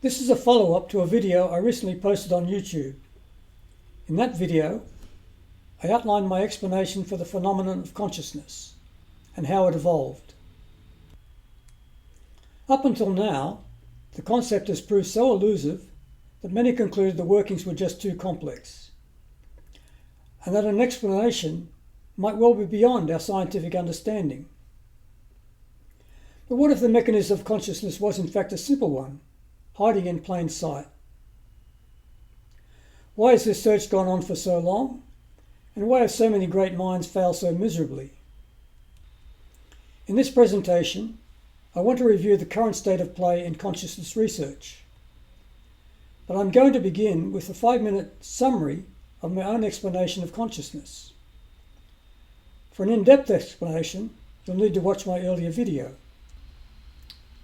This is a follow-up to a video I recently posted on YouTube. In that video, I outlined my explanation for the phenomenon of consciousness and how it evolved. Up until now, the concept has proved so elusive that many concluded the workings were just too complex, and that an explanation might well be beyond our scientific understanding. But what if the mechanism of consciousness was in fact a simple one, hiding in plain sight? Why has this search gone on for so long? And why have so many great minds failed so miserably? In this presentation, I want to review the current state of play in consciousness research. But I'm going to begin with a 5-minute summary of my own explanation of consciousness. For an in-depth explanation, you'll need to watch my earlier video.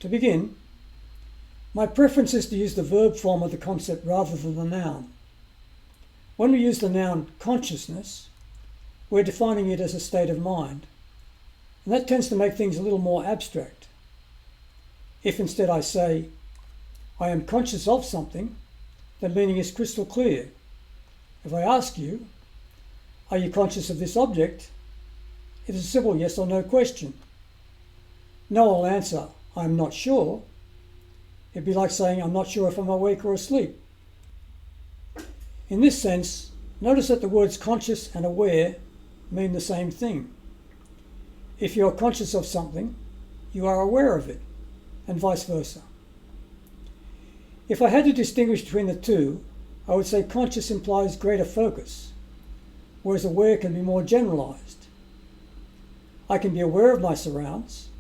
To begin, my preference is to use the verb form of the concept rather than the noun. When we use the noun consciousness, we're defining it as a state of mind, and that tends to make things a little more abstract. If instead I say, I am conscious of something, the meaning is crystal clear. If I ask you, are you conscious of this object? It is a simple yes or no question. No will answer, I'm not sure. It'd be like saying, I'm not sure if I'm awake or asleep. In this sense, notice that the words conscious and aware mean the same thing. If you're conscious of something, you are aware of it, and vice versa. If I had to distinguish between the two, I would say conscious implies greater focus, whereas aware can be more generalized. I can be aware of my surrounds,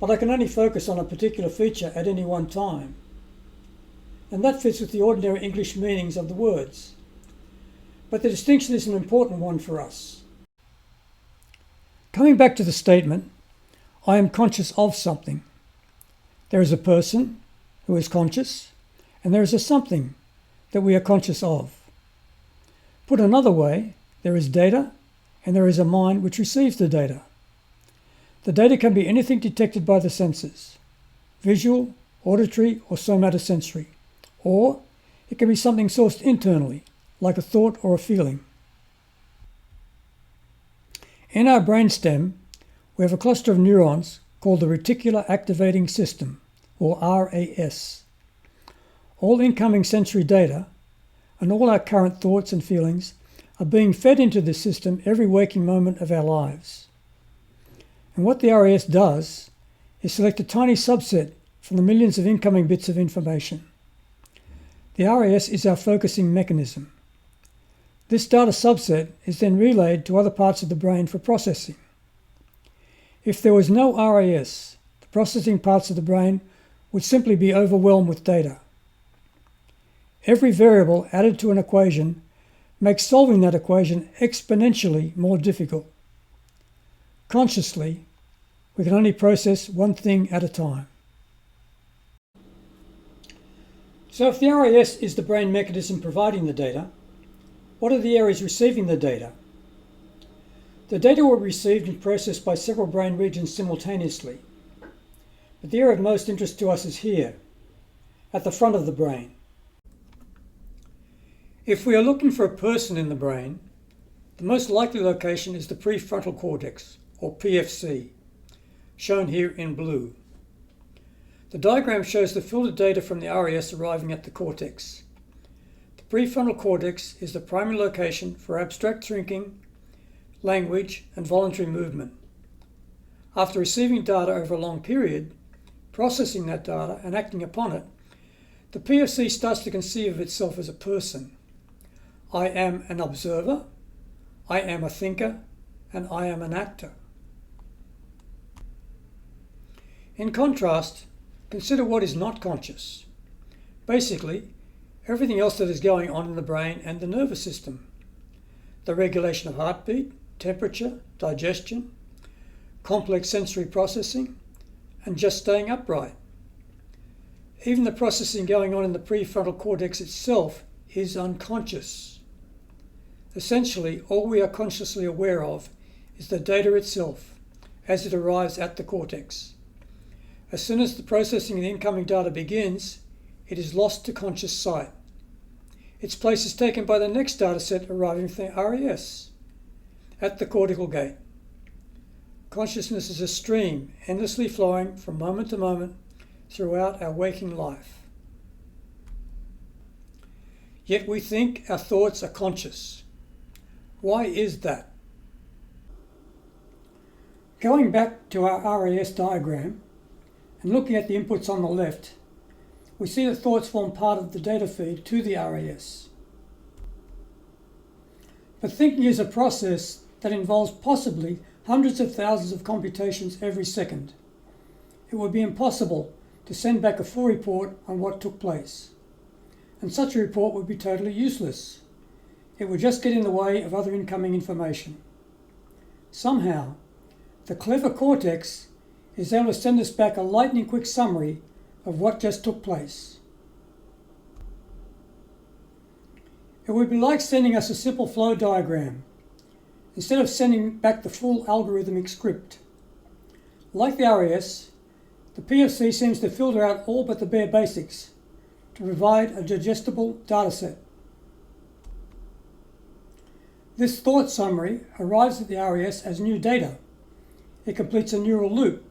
but I can only focus on a particular feature at any one time. And that fits with the ordinary English meanings of the words. But the distinction is an important one for us. Coming back to the statement, I am conscious of something. There is a person who is conscious, and there is a something that we are conscious of. Put another way, there is data, and there is a mind which receives the data. The data can be anything detected by the senses, visual, auditory, or somatosensory, or it can be something sourced internally, like a thought or a feeling. In our brainstem, we have a cluster of neurons called the reticular activating system, or RAS. All incoming sensory data and all our current thoughts and feelings are being fed into this system every waking moment of our lives. And what the RAS does is select a tiny subset from the millions of incoming bits of information. The RAS is our focusing mechanism. This data subset is then relayed to other parts of the brain for processing. If there was no RAS, the processing parts of the brain would simply be overwhelmed with data. Every variable added to an equation makes solving that equation exponentially more difficult. Consciously, we can only process one thing at a time. So if the RAS is the brain mechanism providing the data, what are the areas receiving the data? The data were received and processed by several brain regions simultaneously. But the area of most interest to us is here, at the front of the brain. If we are looking for a person in the brain, the most likely location is the prefrontal cortex, or PFC, shown here in blue. The diagram shows the filtered data from the RAS arriving at the cortex. The prefrontal cortex is the primary location for abstract thinking, language, and voluntary movement. After receiving data over a long period, processing that data and acting upon it, the PFC starts to conceive of itself as a person. I am an observer, I am a thinker, and I am an actor. In contrast, consider what is not conscious. Basically, everything else that is going on in the brain and the nervous system. The regulation of heartbeat, temperature, digestion, complex sensory processing, and just staying upright. Even the processing going on in the prefrontal cortex itself is unconscious. Essentially, all we are consciously aware of is the data itself as it arrives at the cortex. As soon as the processing of the incoming data begins, it is lost to conscious sight. Its place is taken by the next dataset arriving from the RAS at the cortical gate. Consciousness is a stream endlessly flowing from moment to moment throughout our waking life. Yet we think our thoughts are conscious. Why is that? Going back to our RAS diagram and looking at the inputs on the left, we see that thoughts form part of the data feed to the RAS. But thinking is a process that involves possibly hundreds of thousands of computations every second. It would be impossible to send back a full report on what took place. And such a report would be totally useless. It would just get in the way of other incoming information. Somehow, the clever cortex is able to send us back a lightning-quick summary of what just took place. It would be like sending us a simple flow diagram, instead of sending back the full algorithmic script. Like the RAS, the PFC seems to filter out all but the bare basics to provide a digestible dataset. This thought summary arrives at the RAS as new data. It completes a neural loop,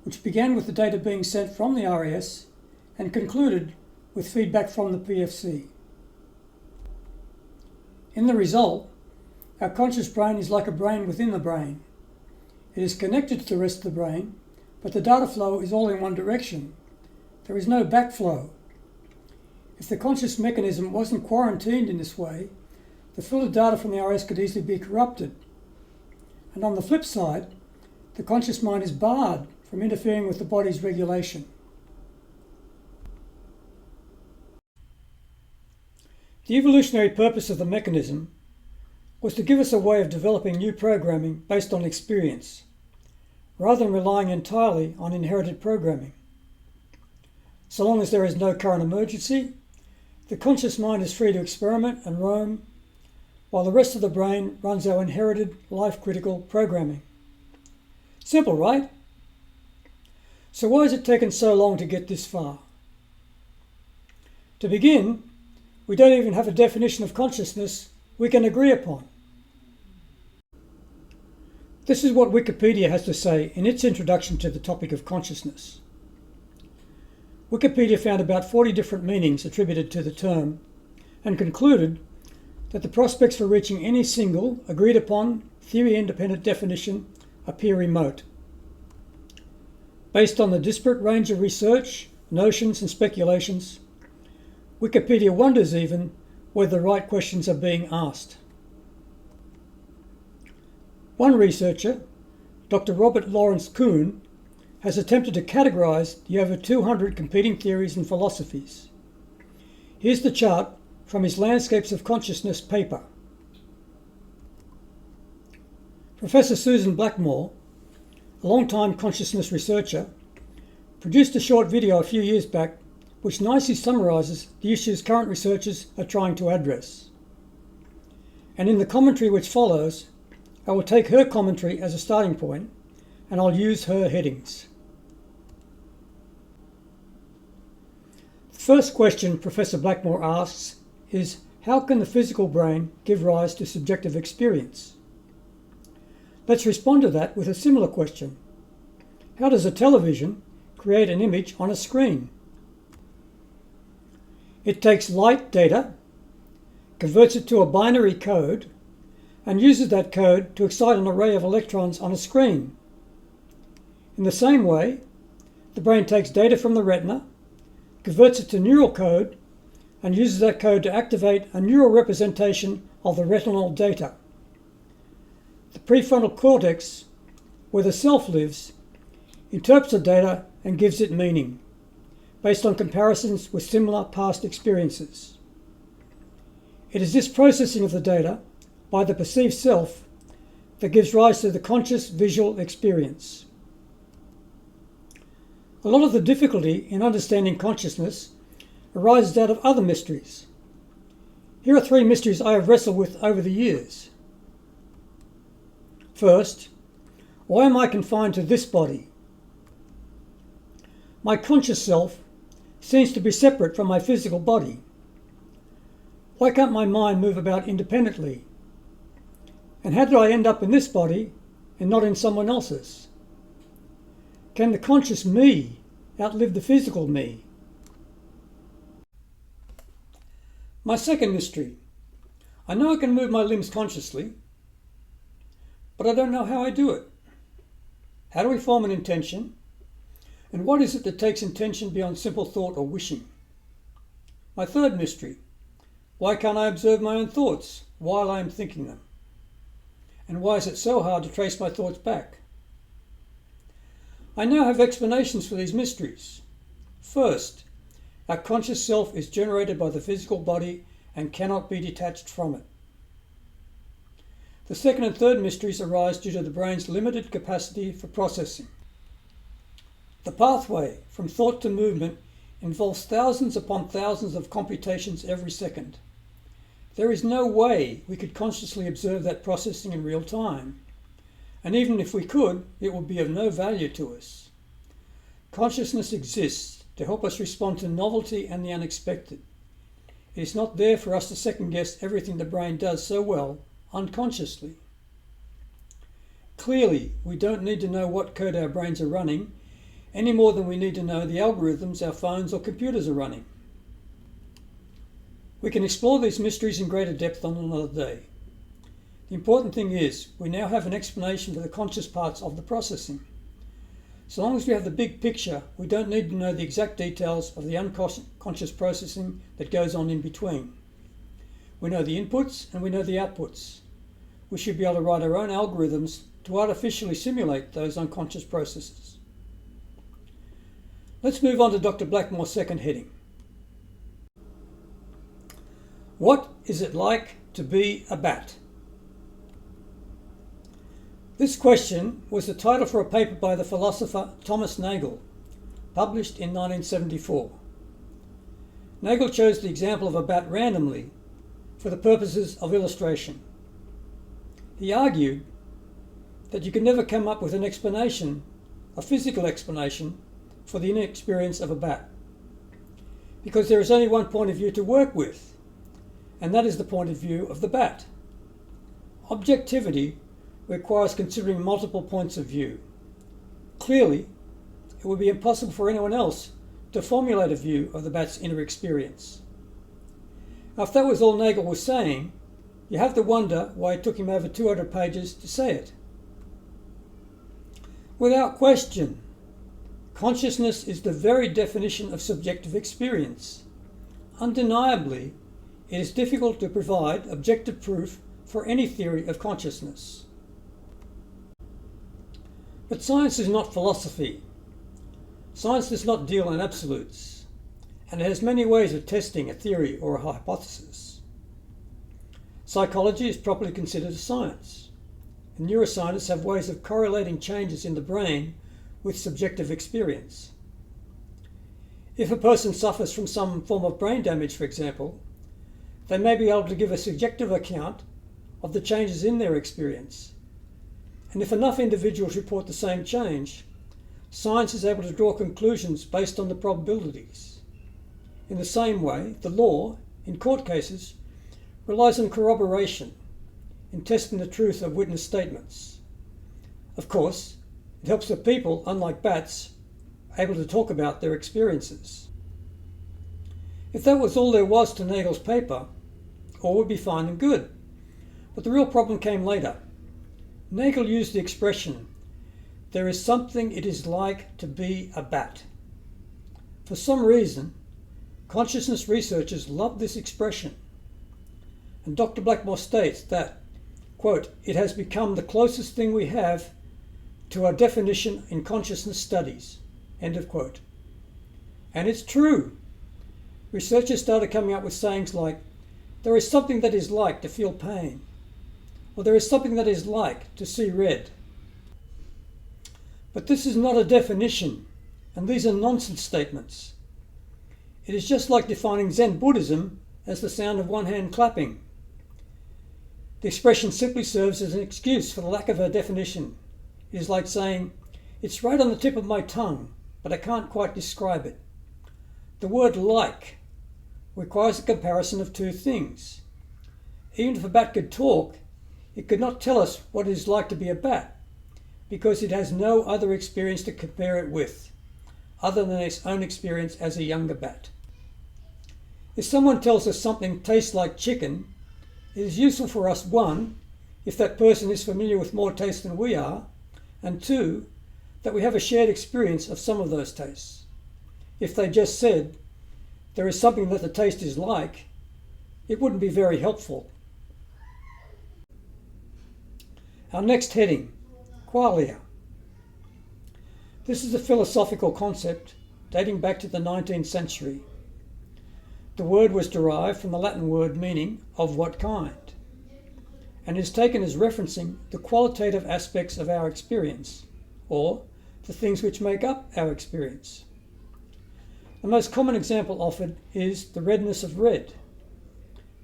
which began with the data being sent from the RAS and concluded with feedback from the PFC. In the result, our conscious brain is like a brain within the brain. It is connected to the rest of the brain, but the data flow is all in one direction. There is no backflow. If the conscious mechanism wasn't quarantined in this way, the filtered data from the RAS could easily be corrupted. And on the flip side, the conscious mind is barred from interfering with the body's regulation. The evolutionary purpose of the mechanism was to give us a way of developing new programming based on experience, rather than relying entirely on inherited programming. So long as there is no current emergency, the conscious mind is free to experiment and roam, while the rest of the brain runs our inherited life-critical programming. Simple, right? So why has it taken so long to get this far? To begin, we don't even have a definition of consciousness we can agree upon. This is what Wikipedia has to say in its introduction to the topic of consciousness. Wikipedia found about 40 different meanings attributed to the term and concluded that the prospects for reaching any single, agreed-upon, theory-independent definition appear remote. Based on the disparate range of research, notions and speculations, Wikipedia wonders even whether the right questions are being asked. One researcher, Dr. Robert Lawrence Kuhn, has attempted to categorize the over 200 competing theories and philosophies. Here's the chart from his Landscapes of Consciousness paper. Professor Susan Blackmore, a long-time consciousness researcher, produced a short video a few years back which nicely summarizes the issues current researchers are trying to address. And in the commentary which follows, I will take her commentary as a starting point, and I'll use her headings. The first question Professor Blackmore asks is, how can the physical brain give rise to subjective experience? Let's respond to that with a similar question. How does a television create an image on a screen? It takes light data, converts it to a binary code, and uses that code to excite an array of electrons on a screen. In the same way, the brain takes data from the retina, converts it to neural code, and uses that code to activate a neural representation of the retinal data. The prefrontal cortex, where the self lives, interprets the data and gives it meaning, based on comparisons with similar past experiences. It is this processing of the data by the perceived self that gives rise to the conscious visual experience. A lot of the difficulty in understanding consciousness arises out of other mysteries. Here are 3 mysteries I have wrestled with over the years. First, why am I confined to this body? My conscious self seems to be separate from my physical body. Why can't my mind move about independently? And how did I end up in this body and not in someone else's? Can the conscious me outlive the physical me? My second mystery. I know I can move my limbs consciously, but I don't know how I do it. How do we form an intention? And what is it that takes intention beyond simple thought or wishing? My third mystery. Why can't I observe my own thoughts while I am thinking them? And why is it so hard to trace my thoughts back? I now have explanations for these mysteries. First, our conscious self is generated by the physical body and cannot be detached from it. The second and third mysteries arise due to the brain's limited capacity for processing. The pathway from thought to movement involves thousands upon thousands of computations every second. There is no way we could consciously observe that processing in real time. And even if we could, it would be of no value to us. Consciousness exists to help us respond to novelty and the unexpected. It is not there for us to second guess everything the brain does so well unconsciously. Clearly, we don't need to know what code our brains are running any more than we need to know the algorithms our phones or computers are running. We can explore these mysteries in greater depth on another day. The important thing is we now have an explanation for the conscious parts of the processing. So long as we have the big picture, we don't need to know the exact details of the unconscious processing that goes on in between. We know the inputs and we know the outputs. We should be able to write our own algorithms to artificially simulate those unconscious processes. Let's move on to Dr. Blackmore's second heading. What is it like to be a bat? This question was the title for a paper by the philosopher Thomas Nagel, published in 1974. Nagel chose the example of a bat randomly for the purposes of illustration. He argued that you can never come up with an explanation, a physical explanation, for the inexperience of a bat, because there is only one point of view to work with, and that is the point of view of the bat. Objectivity requires considering multiple points of view. Clearly, it would be impossible for anyone else to formulate a view of the bat's inner experience. Now, if that was all Nagel was saying, you have to wonder why it took him over 200 pages to say it. Without question, consciousness is the very definition of subjective experience. Undeniably, it is difficult to provide objective proof for any theory of consciousness. But science is not philosophy. Science does not deal in absolutes, and it has many ways of testing a theory or a hypothesis. Psychology is properly considered a science, and neuroscientists have ways of correlating changes in the brain with subjective experience. If a person suffers from some form of brain damage, for example, they may be able to give a subjective account of the changes in their experience. And if enough individuals report the same change, science is able to draw conclusions based on the probabilities. In the same way, the law, in court cases, relies on corroboration in testing the truth of witness statements. Of course, it helps the people, unlike bats, able to talk about their experiences. If that was all there was to Nagel's paper, all would be fine and good. But the real problem came later. Nagel used the expression, "There is something it is like to be a bat." For some reason, consciousness researchers love this expression. And Dr. Blackmore states that, quote, "it has become the closest thing we have to our definition in consciousness studies," end of quote. And it's true. Researchers started coming up with sayings like, "there is something that is like to feel pain," or "there is something that is like to see red." But this is not a definition, and these are nonsense statements. It is just like defining Zen Buddhism as the sound of one hand clapping. The expression simply serves as an excuse for the lack of a definition. It is like saying, "it's right on the tip of my tongue, but I can't quite describe it." The word like requires a comparison of two things. Even if a bat could talk, it could not tell us what it is like to be a bat, because it has no other experience to compare it with, other than its own experience as a younger bat. If someone tells us something tastes like chicken, it is useful for us, one, if that person is familiar with more tastes than we are, and two, that we have a shared experience of some of those tastes. If they just said, there is something that the taste is like, it wouldn't be very helpful. Our next heading, qualia. This is a philosophical concept dating back to the 19th century. The word was derived from the Latin word meaning of what kind, and is taken as referencing the qualitative aspects of our experience, or the things which make up our experience. The most common example offered is the redness of red.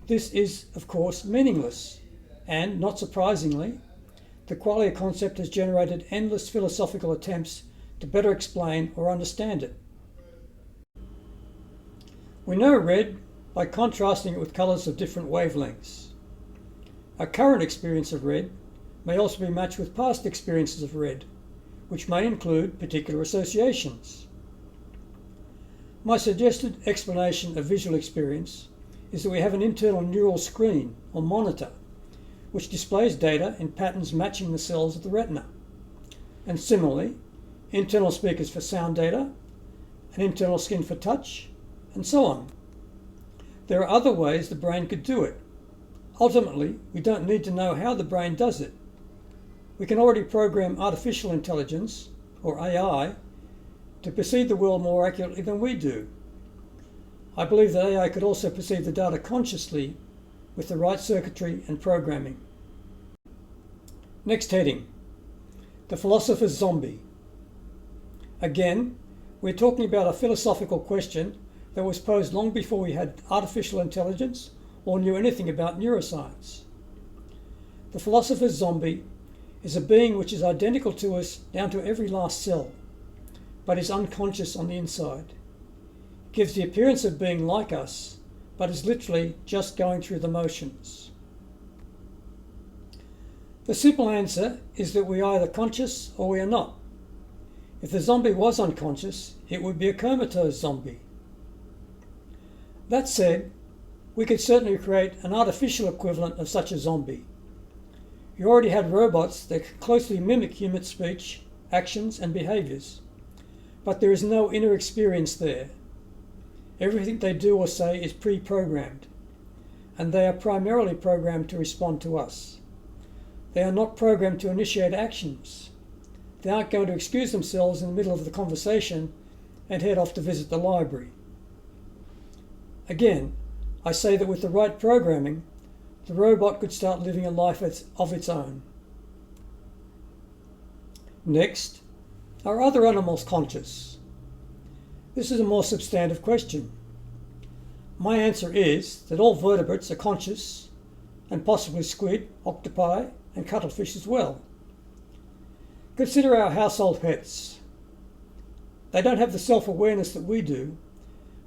This is, of course, meaningless, and, not surprisingly, the qualia concept has generated endless philosophical attempts to better explain or understand it. We know red by contrasting it with colours of different wavelengths. Our current experience of red may also be matched with past experiences of red, which may include particular associations. My suggested explanation of visual experience is that we have an internal neural screen or monitor which displays data in patterns matching the cells of the retina, and similarly internal speakers for sound data, an internal skin for touch, and so on. There are other ways the brain could do it. Ultimately, we don't need to know how the brain does it. We can already program artificial intelligence, or AI, to perceive the world more accurately than we do. I believe that AI could also perceive the data consciously with the right circuitry and programming. Next heading, the philosopher's zombie. Again, we're talking about a philosophical question that was posed long before we had artificial intelligence or knew anything about neuroscience. The philosopher's zombie is a being which is identical to us down to every last cell, but is unconscious on the inside. It gives the appearance of being like us, but is literally just going through the motions. The simple answer is that we are either conscious or we are not. If the zombie was unconscious, it would be a comatose zombie. That said, we could certainly create an artificial equivalent of such a zombie. You already had robots that closely mimic human speech, actions, and behaviours, but there is no inner experience there. Everything they do or say is pre-programmed, and they are primarily programmed to respond to us. They are not programmed to initiate actions. They aren't going to excuse themselves in the middle of the conversation and head off to visit the library. Again, I say that with the right programming, the robot could start living a life of its own. Next, are other animals conscious? This is a more substantive question. My answer is that all vertebrates are conscious, and possibly squid, octopi, and cuttlefish as well. Consider our household pets. They don't have the self-awareness that we do,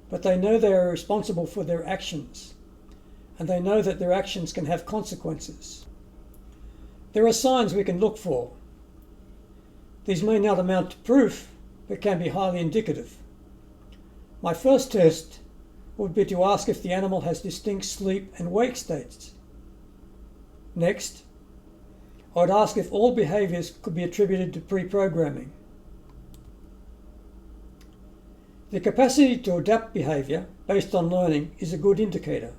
but they know they are responsible for their actions, and they know that their actions can have consequences. There are signs we can look for. These may not amount to proof, but can be highly indicative. My first test would be to ask if the animal has distinct sleep and wake states. Next, I would ask if all behaviours could be attributed to pre-programming. The capacity to adapt behaviour based on learning is a good indicator.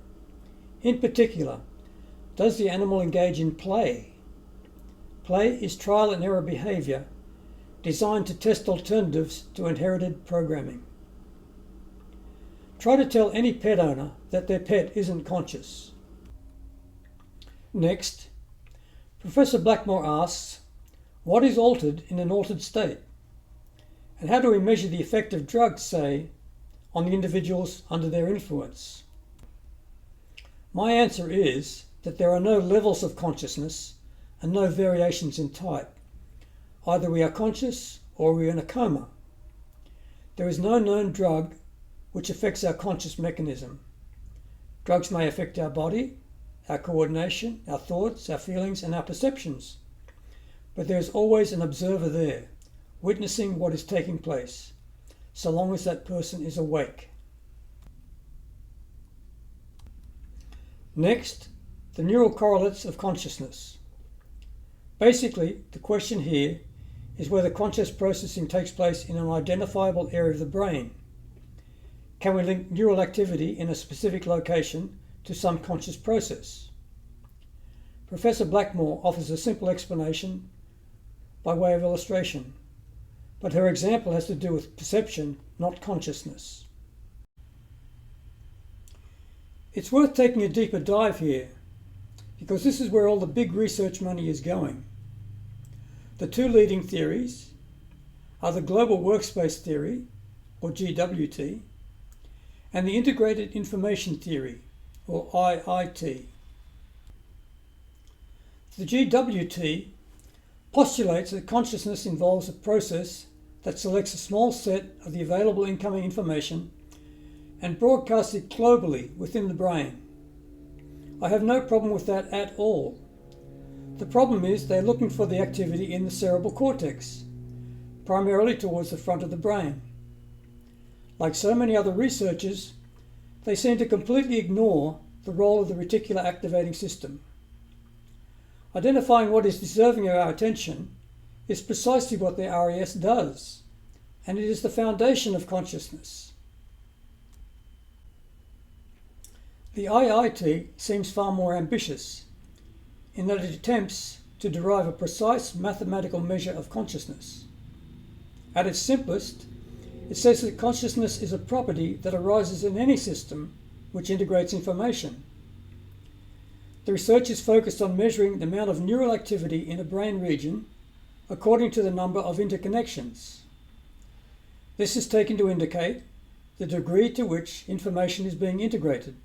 In particular, does the animal engage in play? Play is trial and error behaviour designed to test alternatives to inherited programming. Try to tell any pet owner that their pet isn't conscious. Next, Professor Blackmore asks, what is altered in an altered state? And how do we measure the effect of drugs, say, on the individuals under their influence? My answer is that there are no levels of consciousness and no variations in type. Either we are conscious or we are in a coma. There is no known drug which affects our conscious mechanism. Drugs may affect our body, our coordination, our thoughts, our feelings, and our perceptions. But there is always an observer there, witnessing what is taking place, so long as that person is awake. Next, the neural correlates of consciousness. Basically, the question here is whether conscious processing takes place in an identifiable area of the brain. Can we link neural activity in a specific location to some conscious process? Professor Blackmore offers a simple explanation by way of illustration, but her example has to do with perception, not consciousness. It's worth taking a deeper dive here, because this is where all the big research money is going. The two leading theories are the Global Workspace Theory, or GWT, and the Integrated Information Theory, or IIT. The GWT postulates that consciousness involves a process that selects a small set of the available incoming information and broadcasts it globally within the brain. I have no problem with that at all. The problem is they're looking for the activity in the cerebral cortex, primarily towards the front of the brain. Like so many other researchers, they seem to completely ignore the role of the reticular activating system. Identifying what is deserving of our attention is precisely what the RAS does, and it is the foundation of consciousness. The IIT seems far more ambitious in that it attempts to derive a precise mathematical measure of consciousness. At its simplest, it says that consciousness is a property that arises in any system which integrates information. The research is focused on measuring the amount of neural activity in a brain region according to the number of interconnections. This is taken to indicate the degree to which information is being integrated.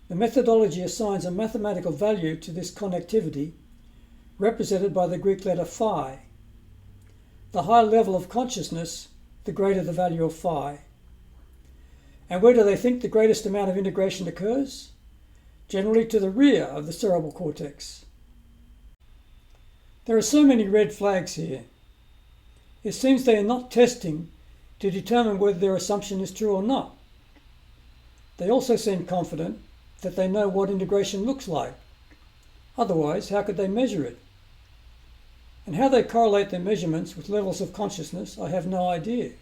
The methodology assigns a mathematical value to this connectivity, represented by the Greek letter phi. The higher level of consciousness, the greater the value of phi. And where do they think the greatest amount of integration occurs? Generally to the rear of the cerebral cortex. There are so many red flags here. It seems they are not testing to determine whether their assumption is true or not. They also seem confident that they know what integration looks like. Otherwise, how could they measure it? And how they correlate their measurements with levels of consciousness, I have no idea.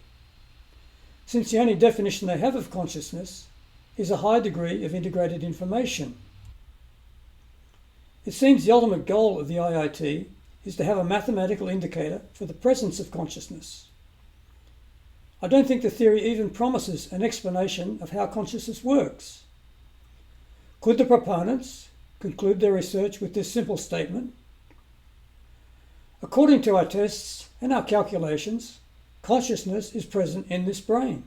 Since the only definition they have of consciousness is a high degree of integrated information. It seems the ultimate goal of the IIT is to have a mathematical indicator for the presence of consciousness. I don't think the theory even promises an explanation of how consciousness works. Could the proponents conclude their research with this simple statement? According to our tests and our calculations, consciousness is present in this brain,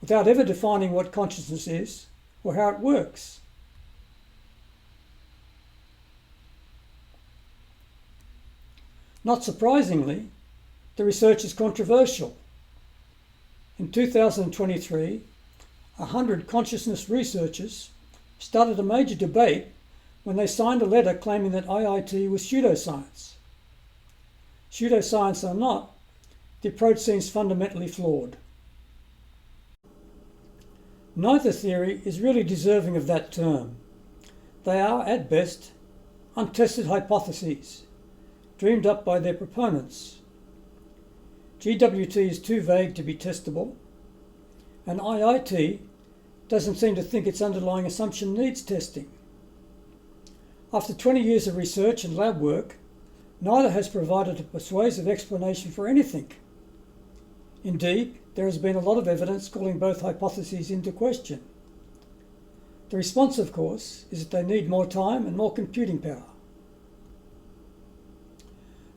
without ever defining what consciousness is or how it works. Not surprisingly, the research is controversial. In 2023, 100 consciousness researchers started a major debate when they signed a letter claiming that IIT was pseudoscience. Pseudoscience or not, the approach seems fundamentally flawed. Neither theory is really deserving of that term. They are, at best, untested hypotheses, dreamed up by their proponents. GWT is too vague to be testable, and IIT doesn't seem to think its underlying assumption needs testing. After 20 years of research and lab work, neither has provided a persuasive explanation for anything. Indeed, there has been a lot of evidence calling both hypotheses into question. The response, of course, is that they need more time and more computing power.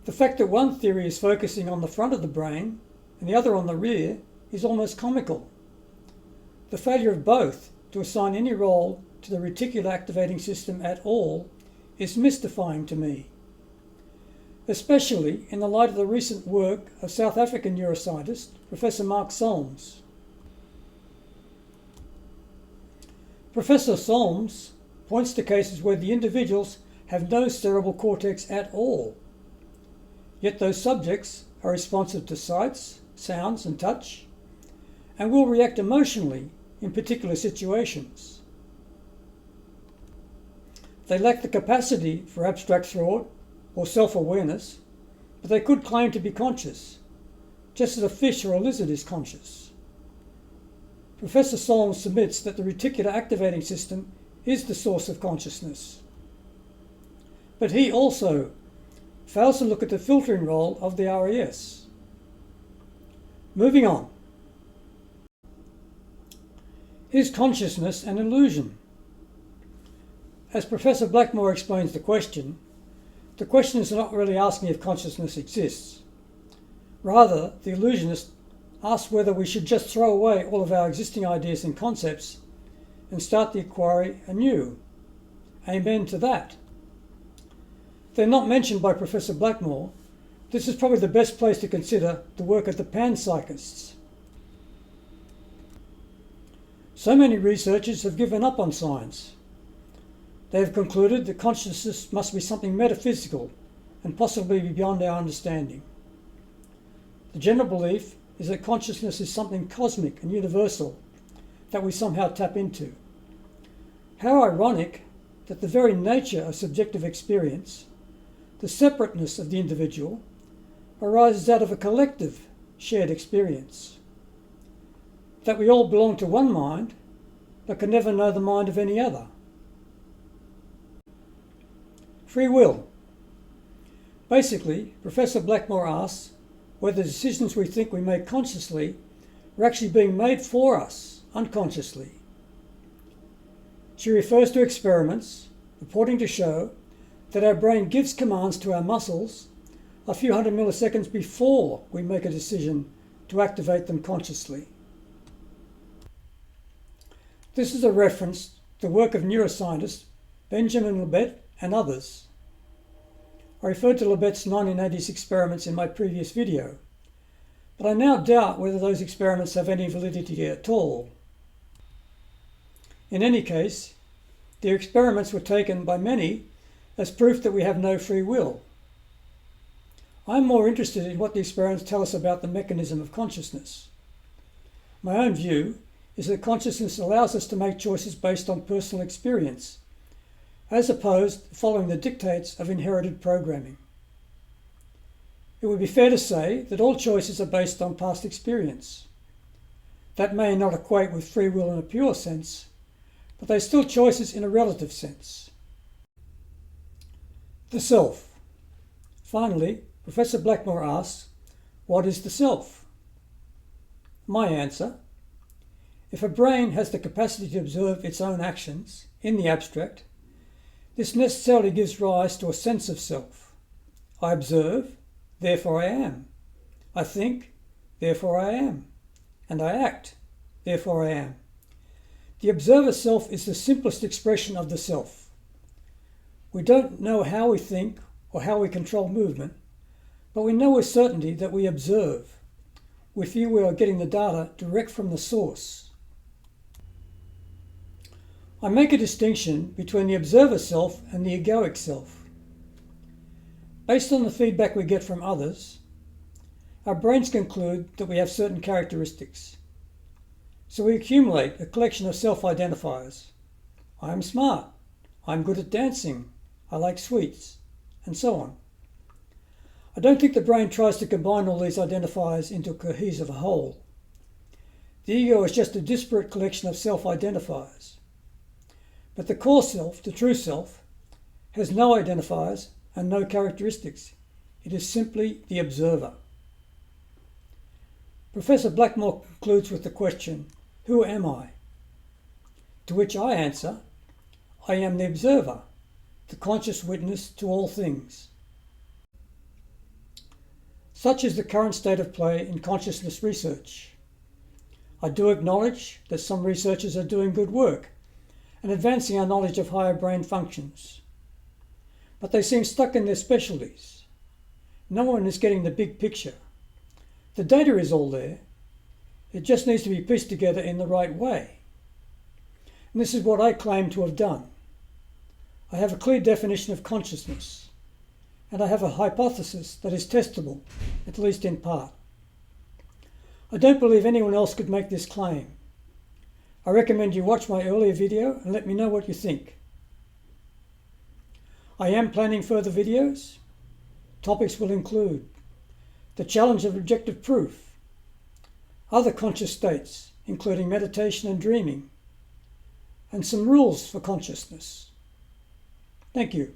The fact that one theory is focusing on the front of the brain and the other on the rear is almost comical. The failure of both to assign any role to the reticular activating system at all is mystifying to me. especially in the light of the recent work of South African neuroscientist Professor Mark Solms. Professor Solms points to cases where the individuals have no cerebral cortex at all, yet those subjects are responsive to sights, sounds and touch, and will react emotionally in particular situations. They lack the capacity for abstract thought or self-awareness, but they could claim to be conscious, just as a fish or a lizard is conscious. Professor Solms submits that the reticular activating system is the source of consciousness. But he also fails to look at the filtering role of the RAS. Moving on. Is consciousness an illusion? As Professor Blackmore explains the question is not really asking if consciousness exists. Rather, the illusionist asks whether we should just throw away all of our existing ideas and concepts and start the inquiry anew. Amen to that. They're not mentioned by Professor Blackmore. This is probably the best place to consider the work of the panpsychists. So many researchers have given up on science. They have concluded that consciousness must be something metaphysical and possibly beyond our understanding. The general belief is that consciousness is something cosmic and universal that we somehow tap into. How ironic that the very nature of subjective experience, the separateness of the individual, arises out of a collective shared experience. That we all belong to one mind, but can never know the mind of any other. Free will. Basically, Professor Blackmore asks whether the decisions we think we make consciously are actually being made for us unconsciously. She refers to experiments purporting to show that our brain gives commands to our muscles a few hundred milliseconds before we make a decision to activate them consciously. This is a reference to the work of neuroscientist Benjamin Libet and others. I referred to Libet's 1980s experiments in my previous video, but I now doubt whether those experiments have any validity at all. In any case, the experiments were taken by many as proof that we have no free will. I'm more interested in what the experiments tell us about the mechanism of consciousness. My own view is that consciousness allows us to make choices based on personal experience, as opposed to following the dictates of inherited programming. It would be fair to say that all choices are based on past experience. That may not equate with free will in a pure sense, but they're still choices in a relative sense. The self. Finally, Professor Blackmore asks, what is the self? My answer: if a brain has the capacity to observe its own actions in the abstract, this necessarily gives rise to a sense of self. I observe, therefore I am. I think, therefore I am. And I act, therefore I am. The observer self is the simplest expression of the self. We don't know how we think or how we control movement, but we know with certainty that we observe. We feel we are getting the data direct from the source. I make a distinction between the observer self and the egoic self. Based on the feedback we get from others, our brains conclude that we have certain characteristics. So we accumulate a collection of self-identifiers. I am smart, I'm good at dancing, I like sweets, and so on. I don't think the brain tries to combine all these identifiers into a cohesive whole. The ego is just a disparate collection of self-identifiers. But the core self, the true self, has no identifiers and no characteristics. It is simply the observer. Professor Blackmore concludes with the question, who am I? To which I answer, I am the observer, the conscious witness to all things. Such is the current state of play in consciousness research. I do acknowledge that some researchers are doing good work and advancing our knowledge of higher brain functions. But they seem stuck in their specialties. no one is getting the big picture. The data is all there. It just needs to be pieced together in the right way. And this is what I claim to have done. I have a clear definition of consciousness, and I have a hypothesis that is testable, at least in part. I don't believe anyone else could make this claim. I recommend you watch my earlier video and let me know what you think. I am planning further videos. Topics will include the challenge of objective proof, other conscious states, including meditation and dreaming, and some rules for consciousness. Thank you.